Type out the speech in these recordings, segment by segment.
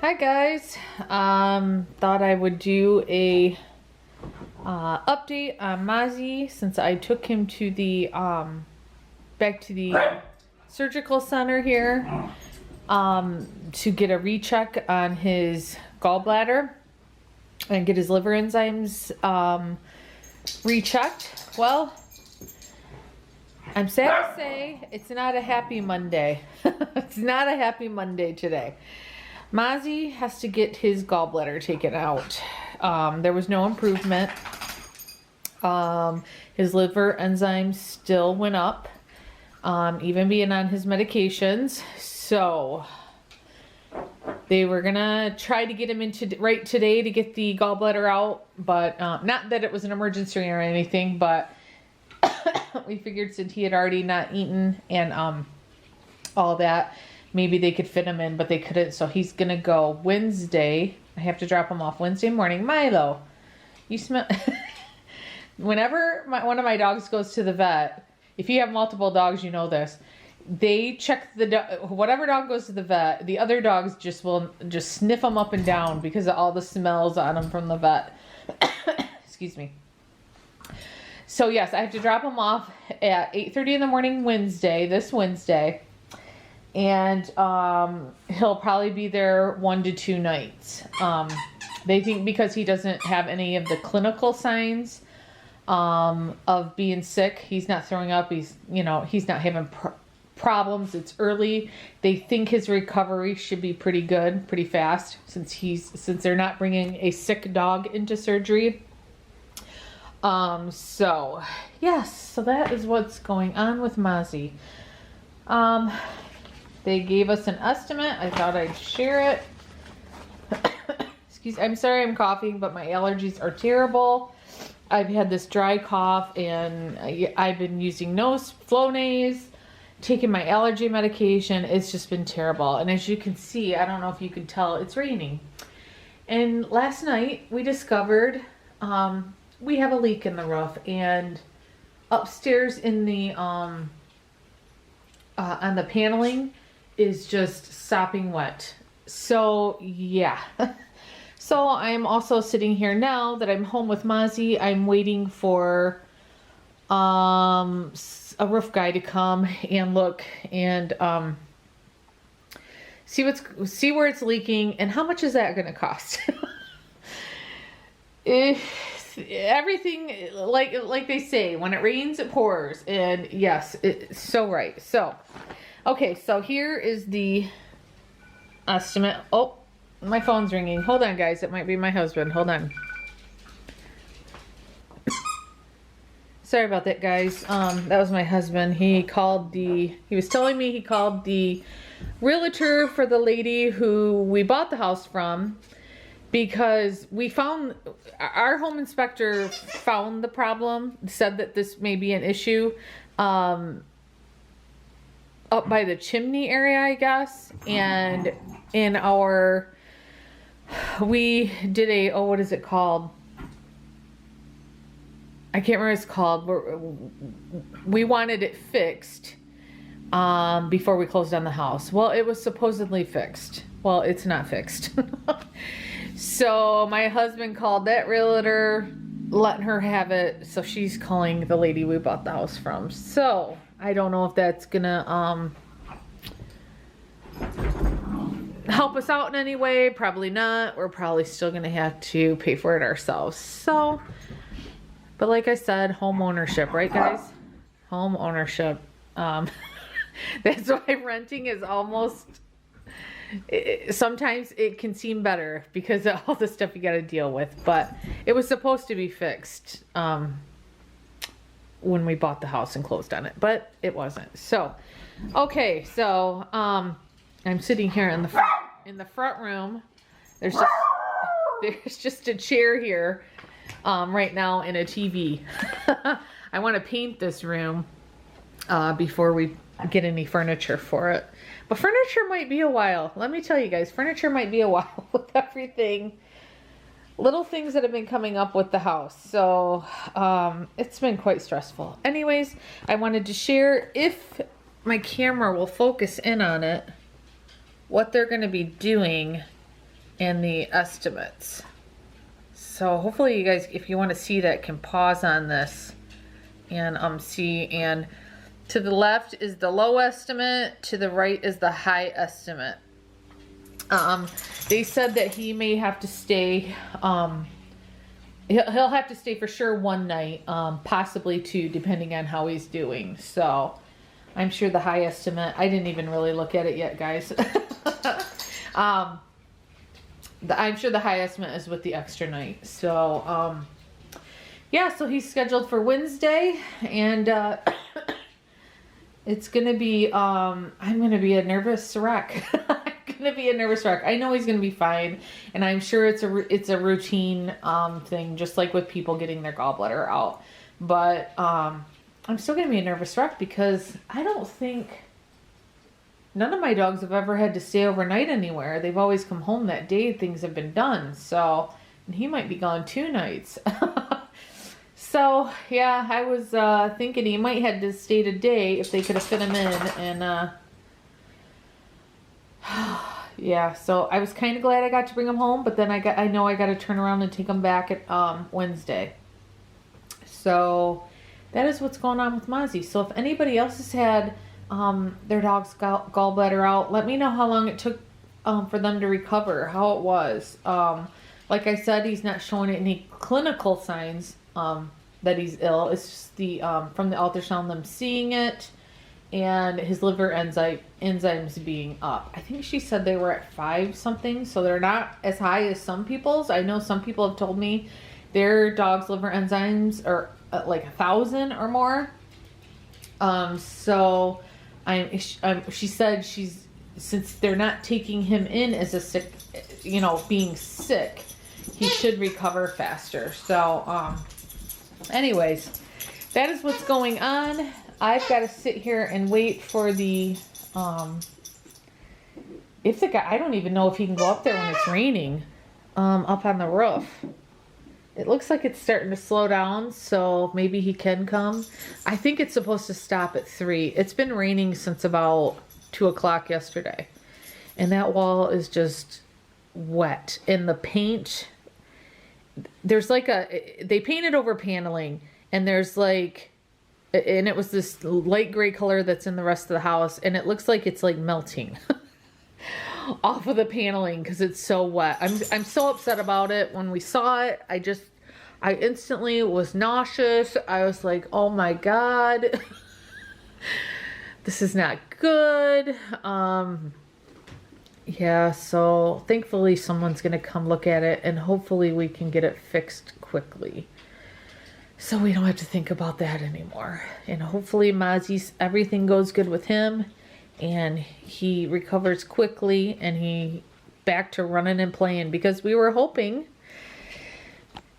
Hi guys. Thought I would do a update on Mazi since I took him to the back to the surgical center here to get a recheck on his gallbladder and get his liver enzymes rechecked. Well, I'm sad to say it's not a happy Monday. It's not a happy Monday today. Mozzie has to get his gallbladder taken out. There was no improvement. His liver enzymes still went up, even being on his medications. So they were gonna try to get him into right today to get the gallbladder out, but not that it was an emergency or anything, but we figured since he had already not eaten and all that, maybe they could fit him in, but they couldn't. So he's gonna go Wednesday. I have to drop him off Wednesday morning. Milo, you smell. Whenever one of my dogs goes to the vet, if you have multiple dogs, you know this. They check whatever dog goes to the vet. The other dogs will sniff them up and down because of all the smells on them from the vet. Excuse me. So yes, I have to drop him off at 8:30 in the morning this Wednesday. And he'll probably be there 1 to 2 nights. They think because he doesn't have any of the clinical signs of being sick, he's not throwing up, he's not having problems, it's early. They think his recovery should be pretty good, pretty fast, since they're not bringing a sick dog into surgery. So yes, so that is what's going on with Mazi. They gave us an estimate. I thought I'd share it. I'm sorry I'm coughing, but my allergies are terrible. I've had this dry cough and I've been using Flonase, taking my allergy medication. It's just been terrible. And as you can see, I don't know if you can tell, it's raining. And last night we discovered we have a leak in the roof, and upstairs in the on the paneling is just sopping wet. So yeah. So I'm also sitting here now that I'm home with Mazi. I'm waiting for a roof guy to come and look and see where it's leaking and how much is that going to cost. Everything, like they say, when it rains it pours, and yes, it's so right. So okay, so here is the estimate. Oh, my phone's ringing. Hold on, guys. It might be my husband. Hold on. Sorry about that, guys. That was my husband. He was telling me he called the realtor for the lady who we bought the house from, because our home inspector found the problem, said that this may be an issue. Up by the chimney area, I guess, and we did what is it called? I can't remember what it's called. We wanted it fixed before we closed on the house. Well, it was supposedly fixed. Well, it's not fixed. So my husband called that realtor, letting her have it. So she's calling the lady we bought the house from. So I don't know if that's gonna help us out in any way. Probably not. We're probably still gonna have to pay for it ourselves. So, but like I said, home ownership, right guys? Home ownership. That's why renting is almost, sometimes it can seem better because of all the stuff you got to deal with. But it was supposed to be fixed when we bought the house and closed on it, but it wasn't. So okay, so I'm sitting here in the front room. There's just a chair here right now and a TV. I want to paint this room before we get any furniture for it. But furniture might be a while. Let me tell you guys, furniture might be a while with everything. Little things that have been coming up with the house. So it's been quite stressful. Anyways, I wanted to share, if my camera will focus in on it, what they're going to be doing and the estimates. So hopefully you guys, if you want to see that, can pause on this and see. And to the left is the low estimate, to the right is the high estimate. They said that he may have to stay, he'll have to stay for sure one night, possibly two, depending on how he's doing. So I'm sure the high estimate, I didn't even really look at it yet, guys. I'm sure the high estimate is with the extra night. So, yeah, so he's scheduled for Wednesday, and it's going to be, I'm going to be a nervous wreck. I'm going to be a nervous wreck. I know he's going to be fine, and I'm sure it's a routine thing, just like with people getting their gallbladder out. But I'm still going to be a nervous wreck because I don't think none of my dogs have ever had to stay overnight anywhere. They've always come home that day things have been done. So, and he might be gone 2 nights. So, yeah, I was thinking he might have to stay today if they could have fit him in. And, yeah, so I was kind of glad I got to bring him home. But then I know I got to turn around and take him back at Wednesday. So that is what's going on with Mozzie. So if anybody else has had their dog's gallbladder out, let me know how long it took for them to recover, how it was. Like I said, he's not showing any clinical signs that he's ill. It's just the from the ultrasound, them seeing it, and his liver enzymes being up. I think she said they were at 5 something, so they're not as high as some people's. I know some people have told me their dog's liver enzymes are like 1,000 or more. So she said since they're not taking him in as a sick, being sick, he should recover faster. So, anyways, that is what's going on. I've got to sit here and wait for I don't even know if he can go up there when it's raining, up on the roof. It looks like it's starting to slow down, so maybe he can come. I think it's supposed to stop at 3. It's been raining since about 2 o'clock yesterday. And that wall is just wet. And the paint, there's like they painted over paneling, and there's like, and it was this light gray color that's in the rest of the house, and it looks like it's like melting off of the paneling because it's so wet. I'm so upset about it. When we saw it, I instantly was nauseous. I was like, oh my God, this is not good. Yeah, so thankfully someone's gonna come look at it, and hopefully we can get it fixed quickly, so we don't have to think about that anymore. And hopefully everything goes good with him, and he recovers quickly, and he back to running and playing, because we were hoping,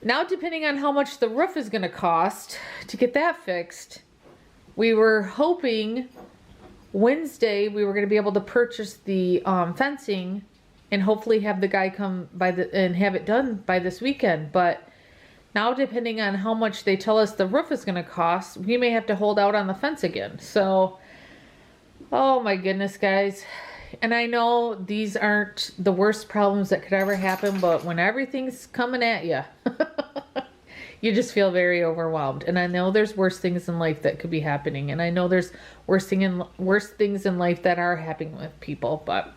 now depending on how much the roof is going to cost to get that fixed, we were hoping Wednesday we were going to be able to purchase the fencing and hopefully have the guy come and have it done by this weekend. But now depending on how much they tell us the roof is going to cost, we may have to hold out on the fence again. So, oh my goodness, guys. And I know these aren't the worst problems that could ever happen, but when everything's coming at you, you just feel very overwhelmed. And I know there's worse things in life that could be happening. And I know there's worse things in life that are happening with people, but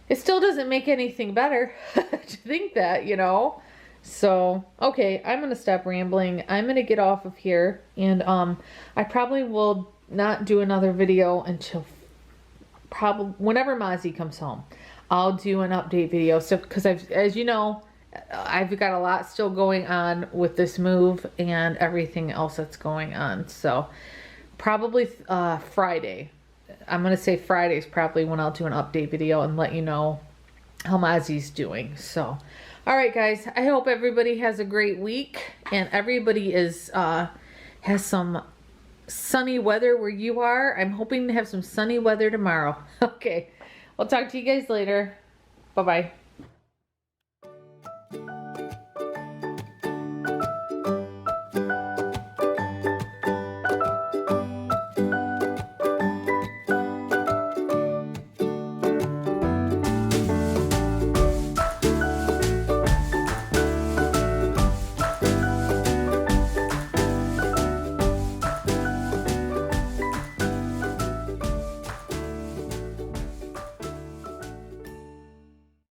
it still doesn't make anything better to think that, So, okay, I'm going to stop rambling. I'm going to get off of here, and I probably will not do another video until probably whenever Mozzie comes home. I'll do an update video. So, because as you know, I've got a lot still going on with this move and everything else that's going on. So, probably Friday. I'm going to say Friday is probably when I'll do an update video and let you know how Mozzie's doing. So, all right, guys. I hope everybody has a great week, and everybody has some sunny weather where you are. I'm hoping to have some sunny weather tomorrow. Okay. I'll talk to you guys later. Bye-bye.